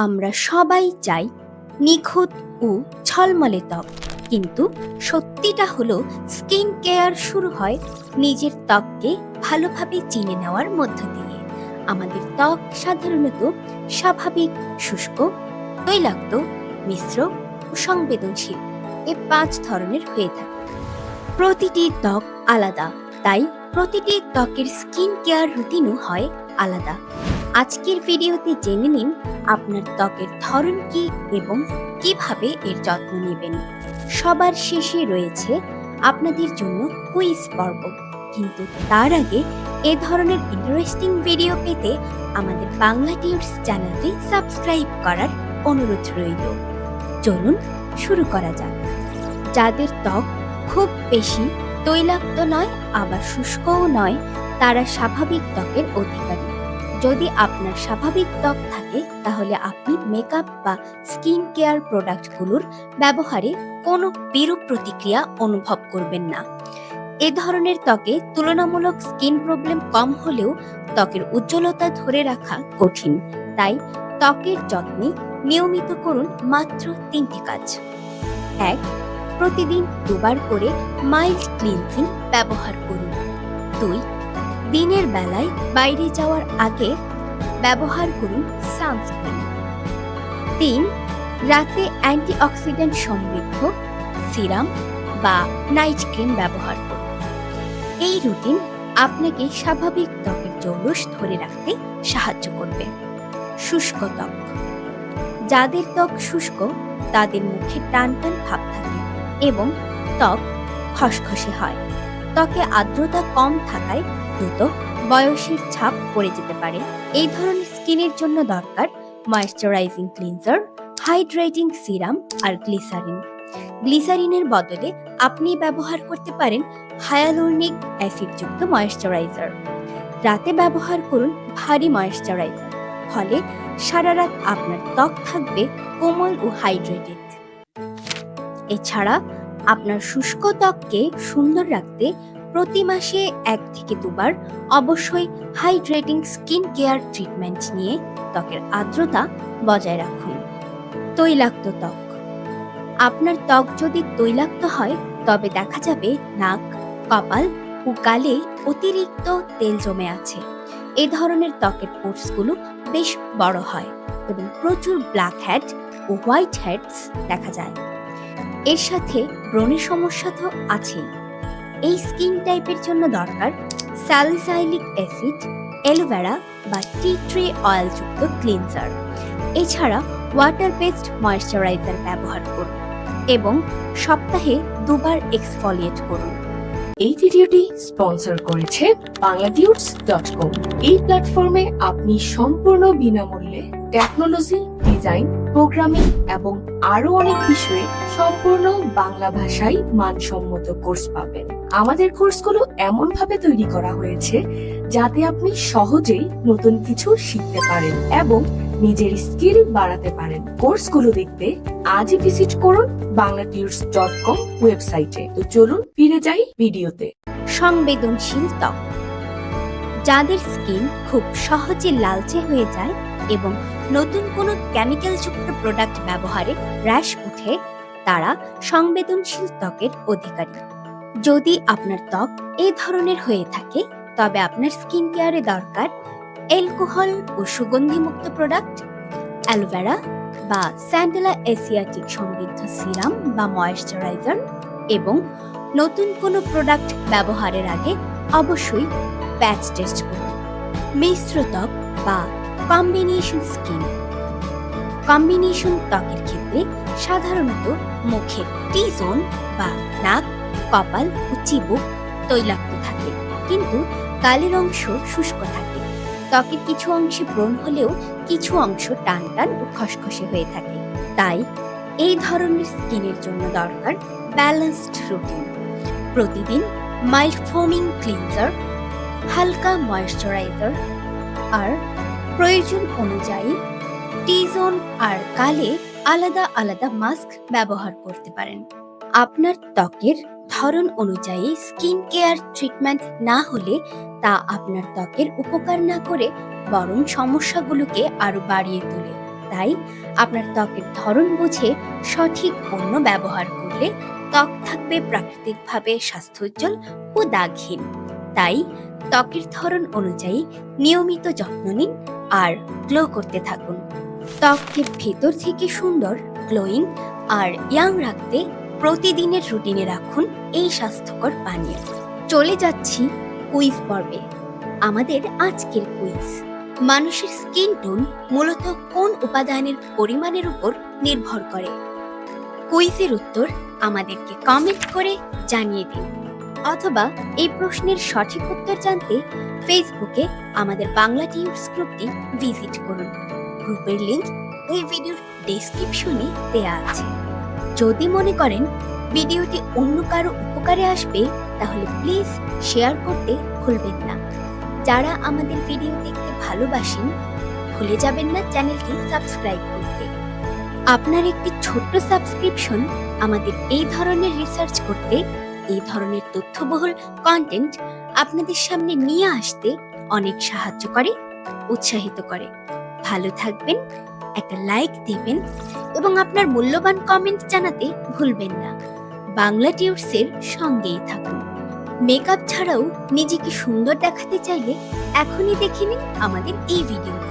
আমরা সবাই চাই নিখুঁত ও ঝলমলে ত্বক, কিন্তু সত্যিটা হলো স্কিন কেয়ার শুরু হয় নিজের ত্বককে ভালোভাবে চিনে নেওয়ার মধ্য দিয়ে। আমাদের ত্বক সাধারণত স্বাভাবিক, শুষ্ক, তৈলাক্ত, মিশ্র ও সংবেদনশীল এ 5 ধরনের হয়ে থাকে। প্রতিটি ত্বক আলাদা, তাই প্রতিটি ত্বকের স্কিন কেয়ার রুটিনও হয় আলাদা। আজকের ভিডিওতে জেনে নিন আপনার ত্বকের ধরন কি এবং কিভাবে এর যত্ন নেবেন। সবার শেষে রয়েছে আপনাদের জন্য কুইজ পর্ব, কিন্তু তার আগে এ ধরনের ইন্টারেস্টিং ভিডিও পেতে আমাদের বাংলা টিউটস চ্যানেলটি সাবস্ক্রাইব করার অনুরোধ রইল। চলুন শুরু করা যাক। যাদের ত্বক খুব বেশি তৈলাক্ত নয় আবার শুষ্কও নয়, তারা স্বাভাবিক ত্বকের অধিকারী। যদি আপনার স্বাভাবিক ত্বক থাকে তাহলে আপনি মেকআপ বা স্কিন কেয়ার প্রোডাক্টগুলোর ব্যবহারে কোনো বিরূপ প্রতিক্রিয়া অনুভব করবেন না। এ ধরনের ত্বকে তুলনামূলক স্কিন প্রবলেম কম হলেও ত্বকের উজ্জ্বলতা ধরে রাখা কঠিন। তাই ত্বকের যত্নে নিয়মিত করুন মাত্র 3টি কাজ। 1. প্রতিদিন 2 বার করে মাইল্ড ক্লিনজিং ব্যবহার করুন। 2. দিনের বেলায় বাইরে যাওয়ার আগে ব্যবহার করুন সানস্ক্রিন। 3. রাতে অ্যান্টিঅক্সিডেন্ট সমৃদ্ধ সিরাম বা নাইট ক্রিম ব্যবহার করুন। এই রুটিন আপনাকে স্বাভাবিক ত্বকের জৌলুস ধরে রাখতে সাহায্য করবে। শুষ্ক ত্বক। যাদের ত্বক শুষ্ক তাদের মুখে টান টান ভাব থাকে এবং ত্বক খসখসে হয়। ত্বকে আর্দ্রতা কম থাকায় দ্রুত বয়সের ছাপ পড়ে যেতে পারে। এই ধরনের স্কিনের জন্য দরকার ময়েশ্চারাইজিং ক্লিনজার, হাইড্রেটিং সিরাম আর গ্লিসারিন। গ্লিসারিনের বদলে আপনি ব্যবহার করতে পারেন হায়ালুরনিক অ্যাসিডযুক্ত ময়েশ্চারাইজার। রাতে ব্যবহার করুন ভারী ময়েশ্চারাইজার, ফলে সারা রাত আপনার ত্বক থাকবে কোমল ও হাইড্রেটেড। এছাড়া আপনার শুষ্ক ত্বককে সুন্দর রাখতে প্রতি মাসে 1 থেকে 2 বার অবশ্যই হাইড্রেটিং স্কিন কেয়ার ট্রিটমেন্ট নিয়ে ত্বকের আর্দ্রতা বজায় রাখুন। তৈলাক্ত ত্বক। আপনার ত্বক যদি তৈলাক্ত হয় তবে দেখা যাবে নাক, কপাল ও গালে অতিরিক্ত তেল জমে আছে। এই ধরনের ত্বকের পোর্সগুলো বেশ বড় হয় এবং প্রচুর ব্ল্যাক হেড ও হোয়াইট হেডস দেখা যায়। এর সাথে ব্রণের সমস্যা তো আছেই। এই স্কিন টাইপের জন্য দরকার স্যালিসাইলিক অ্যাসিড, অ্যালোভেরা বা টি ট্রি অয়েল যুক্ত ক্লিনজার। এছাড়া ওয়াটার বেসড ময়েশ্চারাইজার ব্যবহার করুন এবং সপ্তাহে 2 বার এক্সফোলিয়েট করুন। এই ভিডিওটি স্পন্সর করেছে bangladudes.com। এই প্ল্যাটফর্মে আপনি সম্পূর্ণ বিনামূল্যে টেকনোলজি, ডিজাইন, প্রোগ্রামিং এবং আরো অনেক বিষয়ে সম্পূর্ণ বাংলা ভাষায় মানসম্মত কোর্স পাবেন। আমাদের কোর্সগুলো এমন ভাবে তৈরি করা হয়েছে যাতে আপনি সহজেই নতুন কিছু শিখতে পারেন এবং নিজের স্কিল বাড়াতে পারেন। কোর্সগুলো দেখতে আজই ভিজিট করুন bangladudes.com ওয়েবসাইটে। তো চলুন ফিরে যাই ভিডিওতে। সংবেদনশীল ত্বক। যাদের স্কিন খুব সহজে লালচে হয়ে যায় এবং নতুন কোনো কেমিক্যালযুক্ত প্রোডাক্ট ব্যবহারে র্যাশ ওঠে, তারা সংবেদনশীল ত্বকের অধিকারী। যদি আপনার ত্বক এই ধরনের হয়ে থাকে তবে আপনার স্কিন কেয়ারে দরকার অ্যালকোহল ও সুগন্ধিমুক্ত প্রোডাক্ট, অ্যালোভেরা বা স্যান্ডেলা এসিয়াটিক সমৃদ্ধ সিরাম বা ময়েশ্চারাইজার এবং নতুন কোনো প্রোডাক্ট ব্যবহারের আগে অবশ্যই প্যাচ টেস্ট করুন। মিশ্র ত্বক বা কম্বিনেশন স্কিন। কম্বিনেশন ত্বকের ক্ষেত্রে সাধারণত মুখের টি জোন বা নাক, কপাল ও চিবুক তৈলাক্ত থাকে, কিন্তু গালের অংশ শুষ্ক থাকে। ত্বকের কিছু অংশে ব্রণ হলেও কিছু অংশ টান টান ও খসখসে হয়ে থাকে। তাই এই ধরনের স্কিনের জন্য দরকার ব্যালেন্সড রুটিন। প্রতিদিন মাইল্ড ফোমিং ক্লিনজার, হালকা ময়েশ্চারাইজার আর প্রয়োজন অনুযায়ী টি জোন আর গালে আলাদা আলাদা মাস্ক ব্যবহার করতে পারেন। আপনার ত্বকের ধরন অনুযায়ী স্কিন কেয়ার ট্রিটমেন্ট না হলে তা আপনার ত্বকের উপকার না করে বরং সমস্যাগুলোকে আরো বাড়িয়ে তোলে। তাই আপনার ত্বকের ধরন বুঝে সঠিক পণ্য ব্যবহার করলে ত্বক থাকবে প্রাকৃতিকভাবে স্বাস্থ্যোজ্জ্বল ও দাগহীন। তাই ত্বকের ধরন অনুযায়ী নিয়মিত যত্ন নিন আর গ্লো করতে থাকুন। ত্বককে ভেতর থেকে সুন্দর, গ্লোয়িং আর ইয়াং রাখতে প্রতিদিনের রুটিনে রাখুন এই স্বাস্থ্যকর পানীয়। চলে যাচ্ছি কুইজ পর্বে। আমাদের আজকের কুইজ: মানুষের স্কিন টোন মূলত কোন উপাদানের পরিমাণের উপর নির্ভর করে? কুইজের উত্তর আমাদেরকে কমেন্ট করে জানিয়ে দিন, অথবা এই প্রশ্নের সঠিক উত্তর জানতে ফেসবুকে আমাদের বাংলা টিউটস গ্রুপটি ভিজিট করুন। গ্রুপের লিংক এই ভিডিওর ডেসক্রিপশনে দেয়া আছে। যদি মনে করেন ভিডিওটি অন্য কারো উপকারে আসবে, তাহলে প্লিজ শেয়ার করতে ভুলবেন না। যারা আমাদের ভিডিও দেখতে ভালোবাসেন, ভুলে যাবেন না চ্যানেলটি সাবস্ক্রাইব করতে। আপনার একটি ছোট্ট সাবস্ক্রিপশন আমাদের এই ধরনের রিসার্চ করতে, এই ধরনের তথ্যবহুল কন্টেন্ট আপনাদের সামনে নিয়ে আসতে অনেক সাহায্য করে, উৎসাহিত করে। ভালো থাকবেন, একটা লাইক দেবেন এবং আপনার মূল্যবান কমেন্ট জানাতে ভুলবেন না। বাংলা টিউটসের সঙ্গেই থাকুন। মেকআপ ছাড়াও নিজেকে সুন্দর দেখাতে চাইলে এখনই দেখে নিন আমাদের এই ভিডিওটি।